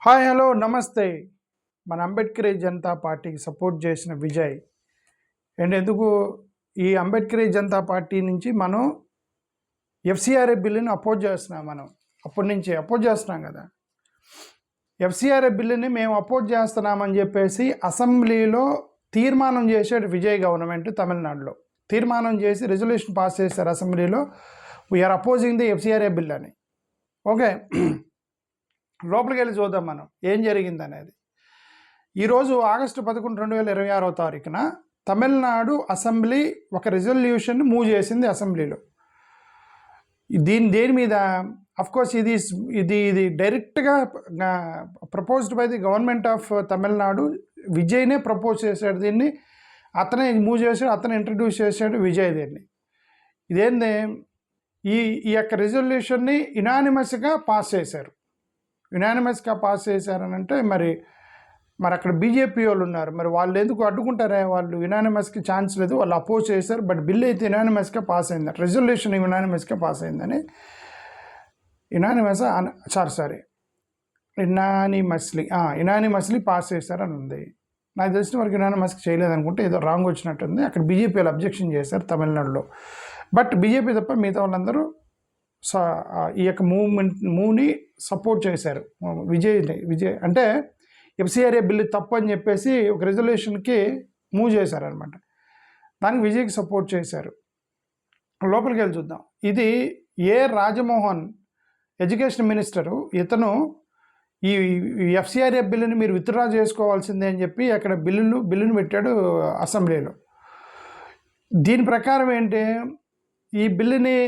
Hi hello నమస్తే. మన అంబేద్కర్ జనతా పార్టీకి సపోర్ట్ చేసిన విజయ్ అండ్ ఎందుకు ఈ అంబేద్కర్ జనతా పార్టీ నుంచి మనం ఎఫ్సిఆర్ఏ బిల్లుని అపోజ్ చేస్తున్నాం. మనం అప్పటి నుంచి అపోజ్ చేస్తున్నాం కదా. ఎఫ్సిఆర్ఏ బిల్లుని మేము అపోజ్ చేస్తున్నామని చెప్పేసి అసెంబ్లీలో తీర్మానం చేశాడు విజయ్ గవర్నమెంట్. తమిళనాడులో తీర్మానం చేసి రెజల్యూషన్ పాస్ చేశారు అసెంబ్లీలో. We're opposing the FCRA bill అని. ఓకే, లోపలికి వెళ్ళి చూద్దాం మనం ఏం జరిగింది అనేది. ఈరోజు ఆగస్టు 11, 2026 తారీఖున తమిళనాడు అసెంబ్లీ ఒక రిజల్యూషన్ మూవ్ చేసింది అసెంబ్లీలో. దేని మీద? అఫ్కోర్స్ ఇది డైరెక్ట్గా proposed by the government of Tamil Nadu. విజయ్నే ప్రపోజ్ చేశాడు దీన్ని, అతనే మూవ్ చేశాడు, అతనే ఇంట్రడ్యూస్ చేశాడు విజయ్ దీన్ని. ఇదేంది, ఈ యొక్క రిజల్యూషన్ని యునానిమస్గా పాస్ చేశారు. యునానిమస్గా పాస్ చేశారనంటే మరి అక్కడ బీజేపీ వాళ్ళు ఉన్నారు, మరి వాళ్ళు ఎందుకు అడ్డుకుంటారే? వాళ్ళు యునానిమస్కి ఛాన్స్ లేదు, వాళ్ళు అపోజ్ చేశారు. బట్ బిల్ అయితే యునానిమస్గా పాస్ అయింది, రెజల్యూషన్ యునానిమస్గా పాస్ అయిందని. యునానిమస్లీ పాస్ చేశారని ఉంది. నాకు తెలిసిన వరకు యునానిమస్కి చేయలేదనుకుంటే ఏదో రాంగ్ వచ్చినట్టుంది. అక్కడ బీజేపీ వాళ్ళు అబ్జెక్షన్ చేశారు తమిళనాడులో. బట్ బీజేపీ తప్ప మిగతా వాళ్ళందరూ ఈ యొక్క మూవ్ని సపోర్ట్ చేశారు. విజయ్ అంటే ఎఫ్సిఆర్ఏ బిల్లు తప్పు అని చెప్పేసి ఒక రెజల్యూషన్కి మూవ్ చేశారనమాట. దానికి విజయ్కి సపోర్ట్ చేశారు. లోపలికి వెళ్ళి చూద్దాం. ఇది రాజమోహన్ ఎడ్యుకేషన్ మినిస్టరు. ఇతను ఈ ఎఫ్సిఆర్ఏ బిల్లుని మీరు విత్డ్రా చేసుకోవాల్సిందే అని చెప్పి అక్కడ బిల్లును పెట్టాడు అసెంబ్లీలో. దీని ప్రకారం ఏంటి, ఈ బిల్లుని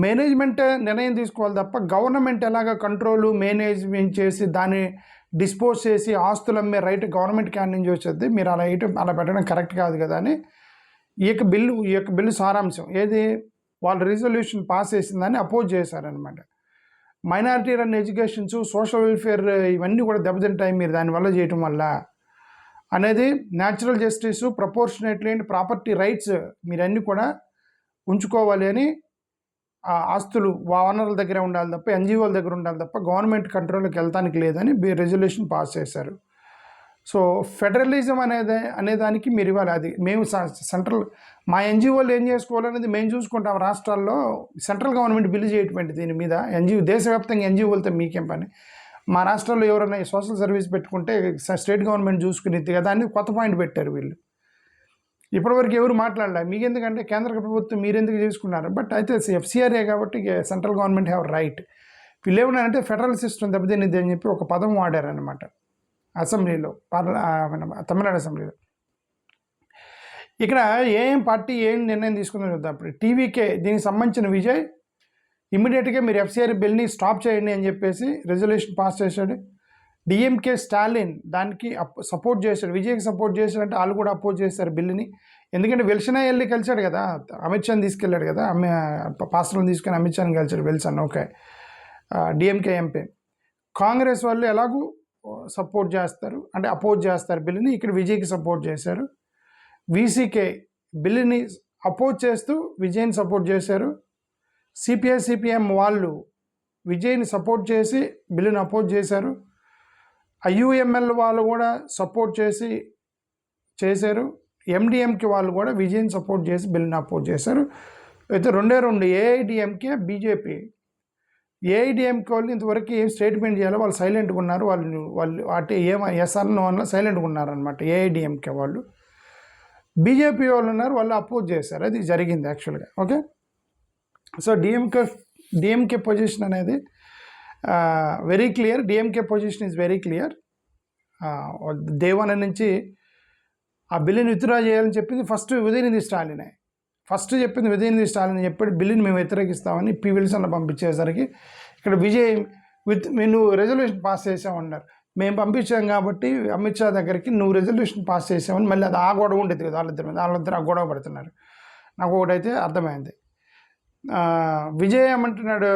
మేనేజ్మెంట్ నిర్ణయం తీసుకోవాలి తప్ప గవర్నమెంట్ ఎలాగ కంట్రోలు మేనేజ్మెంట్ చేసి దాన్ని డిస్పోజ్ చేసి ఆస్తులు అమ్మే రైట్ గవర్నమెంట్ క్యాన్ నుంచి వచ్చేది. మీరు అలా పెట్టడం కరెక్ట్ కాదు కదా అని ఈ యొక్క బిల్లు సారాంశం ఏది, వాళ్ళు రిజల్యూషన్ పాస్ చేసిందని అపోజ్ చేశారనమాట. Minority run educations, social welfare ఇవన్నీ కూడా దెబ్బతింటాయి మీరు దానివల్ల చేయటం వల్ల అనేది. Natural justice, proportionately and property rights మీరన్నీ కూడా ఉంచుకోవాలి అని. ఆస్తులు ఓనర్ల దగ్గర ఉండాలి తప్ప, ఎన్జిఓల దగ్గర ఉండాలి తప్ప గవర్నమెంట్ కంట్రోల్కి వెళ్తానికి లేదని రెజల్యూషన్ పాస్ చేశారు. సో ఫెడరలిజం అనేదానికి మీరు ఇవ్వాలి. అది మేము సెంట్రల్ మా ఎన్జిఓలు ఏం చేసుకోవాలనేది మేము చూసుకుంటాం రాష్ట్రాల్లో. సెంట్రల్ గవర్నమెంట్ బిల్లు చేయటం దీని మీద దేశవ్యాప్తంగా ఎన్జిఓలతో మీకేం పని? మా రాష్ట్రాల్లో ఎవరైనా సోషల్ సర్వీస్ పెట్టుకుంటే స్టేట్ గవర్నమెంట్ చూసుకునేది కదా అని కొత్త పాయింట్ పెట్టారు వీళ్ళు. ఇప్పటివరకు ఎవరు మాట్లాడలే. మీకెందుకంటే కేంద్ర ప్రభుత్వం మీరెందుకు చేసుకున్నారు? బట్ అయితే ఎఫ్సిఆర్ఏ కాబట్టి సెంట్రల్ గవర్నమెంట్ హ్యావ్ రైట్. వీళ్ళు ఏమన్నారంటే ఫెడరల్ సిస్టమ్ దెబ్బతినిద్ది అని చెప్పి ఒక పదం వాడారనమాట అసెంబ్లీలో, తమిళనాడు అసెంబ్లీలో. ఇక్కడ ఏం పార్టీ ఏం నిర్ణయం తీసుకుందో చూద్దాం. అప్పుడు టీవీకే దీనికి సంబంధించిన విజయ్ ఇమ్మీడియట్గా మీరు ఎఫ్సిఆర్ఏ బిల్ని స్టాప్ చేయండి అని చెప్పేసి రెజల్యూషన్ పాస్ చేశాడు. డిఎంకే స్టాలిన్ దానికి సపోర్ట్ చేశాడు, విజయ్కి సపోర్ట్ చేశాడంటే వాళ్ళు కూడా అపోజ్ చేశారు బిల్లుని. ఎందుకంటే విల్సనే వెళ్ళి కలిశాడు కదా, అమిత్ షాని తీసుకెళ్ళాడు కదా, పాస్టర్ని తీసుకొని అమిత్ షాని కలిశాడు Wilson. Okay, DMK MP. Congress వాళ్ళు ఎలాగూ సపోర్ట్ చేస్తారు అంటే అపోజ్ చేస్తారు బిల్లుని. ఇక్కడ విజయ్కి సపోర్ట్ చేశారు. వీసీకే బిల్లుని అపోజ్ చేస్తూ విజయ్ని సపోర్ట్ చేశారు. సిపిఐ సిపిఎం వాళ్ళు విజయ్ని సపోర్ట్ చేసి బిల్లుని అపోజ్ చేశారు. ఐయుఎంఎల్ వాళ్ళు కూడా సపోర్ట్ చేశారు. ఎండిఎంకే వాళ్ళు కూడా విజయ్ని సపోర్ట్ చేసి బిల్లుని అపోజ్ చేశారు. అయితే రెండు ఏఐడిఎంకే, బీజేపీ. ఏఐడిఎంకే వాళ్ళు ఇంతవరకు ఏం స్టేట్మెంట్ చేయాలో వాళ్ళు సైలెంట్గా ఉన్నారు. వాళ్ళు అటు ఎస్ఆర్నో వల్ల సైలెంట్గా ఉన్నారనమాట ఏఐడిఎంకే వాళ్ళు. బీజేపీ వాళ్ళు ఉన్నారు, వాళ్ళు అపోజ్ చేశారు. అది జరిగింది యాక్చువల్గా. ఓకే, సో డిఎంకే పొజిషన్ అనేది very clear. DMK position is very clear. దేవాన నుంచి ఆ బిల్లుని విత్డ్రా చేయాలని చెప్పింది ఫస్ట్ ఉదయనిధి స్టాలినే. చెప్పింది ఉదయనిధి స్టాలిన్ చెప్పాడు బిల్లుని మేము వ్యతిరేకిస్తామని పి విల్సన్ పంపించేసరికి ఇక్కడ విజయ్ నువ్వు రెజల్యూషన్ పాస్ చేసామన్నారు. మేము పంపించాం కాబట్టి అమిత్ షా దగ్గరికి నువ్వు రెజల్యూషన్ పాస్ చేసామని మళ్ళీ అది ఆ గొడవ ఉండేది కదా వాళ్ళిద్దరు ఆ గొడవ పడుతున్నారు. నాకు ఒకటైతే అర్థమైంది. విజయ్ ఏమంటున్నాడు,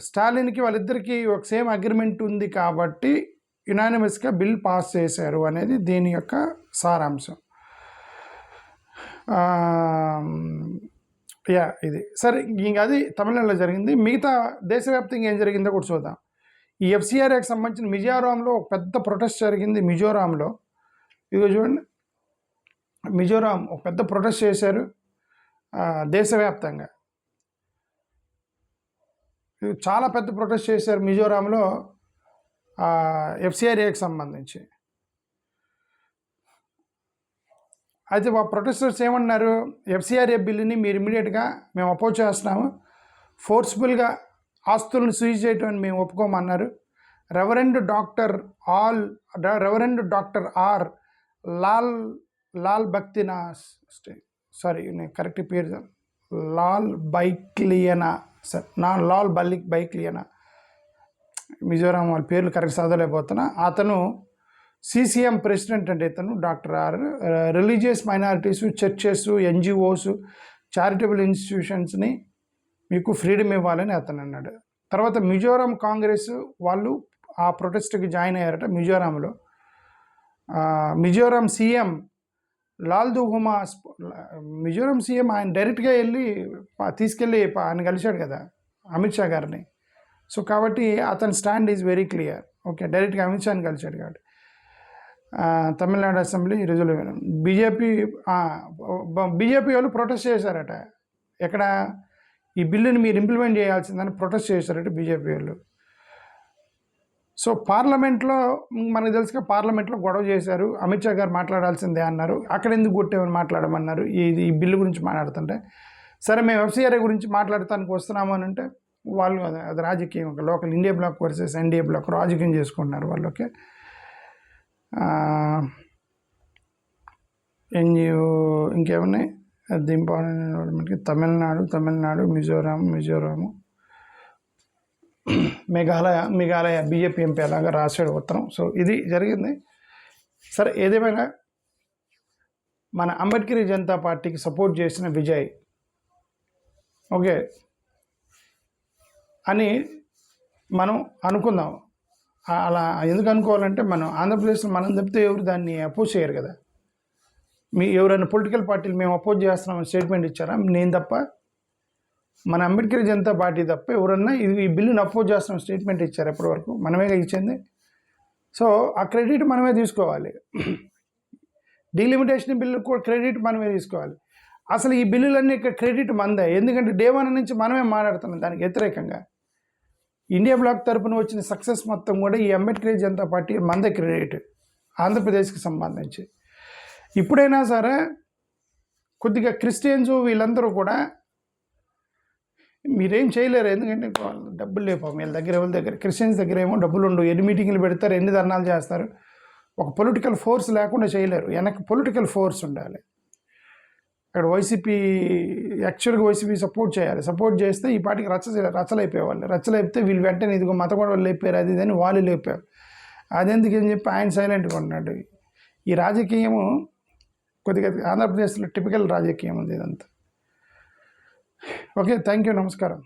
స్టాలిన్కి వాళ్ళిద్దరికీ ఒక సేమ్ అగ్రిమెంట్ ఉంది కాబట్టి యునానిమస్గా బిల్ పాస్ చేశారు అనేది దీని యొక్క సారాంశం. ఇది సరే. ఇంక అది తమిళనాడులో జరిగింది. మిగతా దేశవ్యాప్తంగా ఏం జరిగిందో కూడా చూద్దాం. ఈ ఎఫ్సిఆర్ఏకి సంబంధించిన మిజోరాంలో ఒక పెద్ద ప్రొటెస్ట్ జరిగింది. మిజోరాంలో ఇదిగో చూడండి, మిజోరాం ఒక పెద్ద ప్రొటెస్ట్ చేశారు దేశవ్యాప్తంగా. చాలా పెద్ద ప్రొటెస్ట్ చేశారు మిజోరాంలో ఎఫ్సిఆర్ఏకి సంబంధించి. అయితే ఆ ప్రొటెస్టర్స్ ఏమన్నారు, ఎఫ్సిఆర్ఏ బిల్లుని మీరు ఇమ్మీడియట్గా మేము అపోజ్ చేస్తున్నాము, ఫోర్స్ఫుల్గా ఆస్తులను సీజ్ చేయటం అని మేము ఒప్పుకోమన్నారు. రెవరెండ్ డాక్టర్ ఆర్ లాల్ బక్తినాస్, సారీ నేను కరెక్ట్ పేరు, లాల్ బైక్లియనా సార్, లాల్ బైక్లియనా, మిజోరాం వాళ్ళ పేర్లు కరెక్ట్ చదవలేకపోతున్నా. అతను సిసిఎం ప్రెసిడెంట్ అంటే ఇతను doctor R. Religious minorities, churches, NGOs, charitable ఇన్స్టిట్యూషన్స్ని మీకు ఫ్రీడమ్ ఇవ్వాలని అతను అన్నాడు. తర్వాత మిజోరాం కాంగ్రెస్ వాళ్ళు ఆ ప్రొటెస్ట్కి జాయిన్ అయ్యారట మిజోరాంలో. మిజోరాం సీఎం లాల్దుహుమా, మిజోరాం సీఎం ఆయన డైరెక్ట్గా తీసుకెళ్ళి ఆయన కలిశాడు కదా అమిత్ షా గారిని. సో కాబట్టి అతని stand is very clear. Okay, డైరెక్ట్గా అమిత్ షాని కలిశాడు కాబట్టి. తమిళనాడు అసెంబ్లీ రిజల్యూషన్, బీజేపీ వాళ్ళు ప్రొటెస్ట్ చేశారట. ఎక్కడ ఈ బిల్లుని మీరు ఇంప్లిమెంట్ చేయాల్సిందని ప్రొటెస్ట్ చేశారట బీజేపీ వాళ్ళు. సో పార్లమెంట్లో మనకు తెలుసుగా, పార్లమెంట్లో గొడవ చేశారు. అమిత్ షా గారు మాట్లాడాల్సిందే అన్నారు. అక్కడ ఎందుకు కొట్టేమని మాట్లాడమన్నారు ఈ బిల్లు గురించి మాట్లాడుతుంటే. సరే మేము ఎఫ్సిఆర్ఏ గురించి మాట్లాడటానికి వస్తున్నాము అని అంటే వాళ్ళు అది రాజకీయం, ఒక local India block versus NDA block రాజకీయం చేసుకుంటున్నారు వాళ్ళకి. ఎన్జిఓ ఇంకేమున్నాయి అది ఇంపార్టెంట్ మనకి, తమిళనాడు, మిజోరాము, మేఘాలయ బీజేపీ ఎంపీ అలాగా రాశాడు ఉత్తరం. సో ఇది జరిగింది. సరే ఏదేమైనా మన అంబేద్కర్ జనతా పార్టీకి సపోర్ట్ చేసిన విజయ్ ఓకే అని మనం అనుకుందాం. అలా ఎందుకు అనుకోవాలంటే మనం ఆంధ్రప్రదేశ్లో మనం తప్పితే ఎవరు దాన్ని అపోజ్ చేయరు కదా. ఎవరైనా పొలిటికల్ పార్టీలు మేము అపోజ్ చేస్తున్నామని స్టేట్మెంట్ ఇచ్చారా? నేను తప్ప, మన అంబేద్కర్ జనతా పార్టీ తప్ప ఎవరన్నా ఈ బిల్లుని అపోజ్ చేస్తున్నాం స్టేట్మెంట్ ఇచ్చారు ఎప్పటి వరకు? మనమే ఇచ్చింది. సో ఆ క్రెడిట్ మనమే తీసుకోవాలి. డీలిమిటేషన్ బిల్లు కూడా క్రెడిట్ మనమే తీసుకోవాలి. అసలు ఈ బిల్లులన్నీ ఇక్కడ క్రెడిట్ మందే. ఎందుకంటే డే 1 నుంచి మనమే మాట్లాడుతున్నాం దానికి వ్యతిరేకంగా. ఇండియా బ్లాక్ తరపున వచ్చిన సక్సెస్ మొత్తం కూడా ఈ అంబేద్కర్ జనతా పార్టీ మందే క్రెడిట్ ఆంధ్రప్రదేశ్కి సంబంధించి. ఇప్పుడైనా సరే కొద్దిగా క్రిస్టియన్స్ వీళ్ళందరూ కూడా మీరేం చేయలేరు. ఎందుకంటే డబ్బులు లేవు వీళ్ళ దగ్గర, ఎవరి దగ్గర, క్రిస్టియన్స్ దగ్గర ఏమో డబ్బులు ఉండవు. ఎన్ని మీటింగ్లు పెడతారు, ఎన్ని ధర్నాలు చేస్తారు. ఒక పొలిటికల్ ఫోర్స్ లేకుండా చేయలేరు. వెనక్కి పొలిటికల్ ఫోర్స్ ఉండాలి. అక్కడ వైసీపీ యాక్చువల్గా వైసీపీ సపోర్ట్ చేయాలి. సపోర్ట్ చేస్తే ఈ పార్టీకి రచ్చలైపోయేవాళ్ళు. రచ్చలైపోతే వీళ్ళు వెంటనే ఇదిగో మత గొడవలు లేపారు అది ఇదని వాళ్ళు లేపారు. అదెందుకు అని చెప్పి ఆయన సైలెంట్గా ఉన్నాడు. ఈ రాజకీయము కొద్దిగా ఆంధ్రప్రదేశ్లో టిపికల్ రాజకీయం ఉంది ఇదంతా. ఓకే, థ్యాంక్ యూ, నమస్కారం.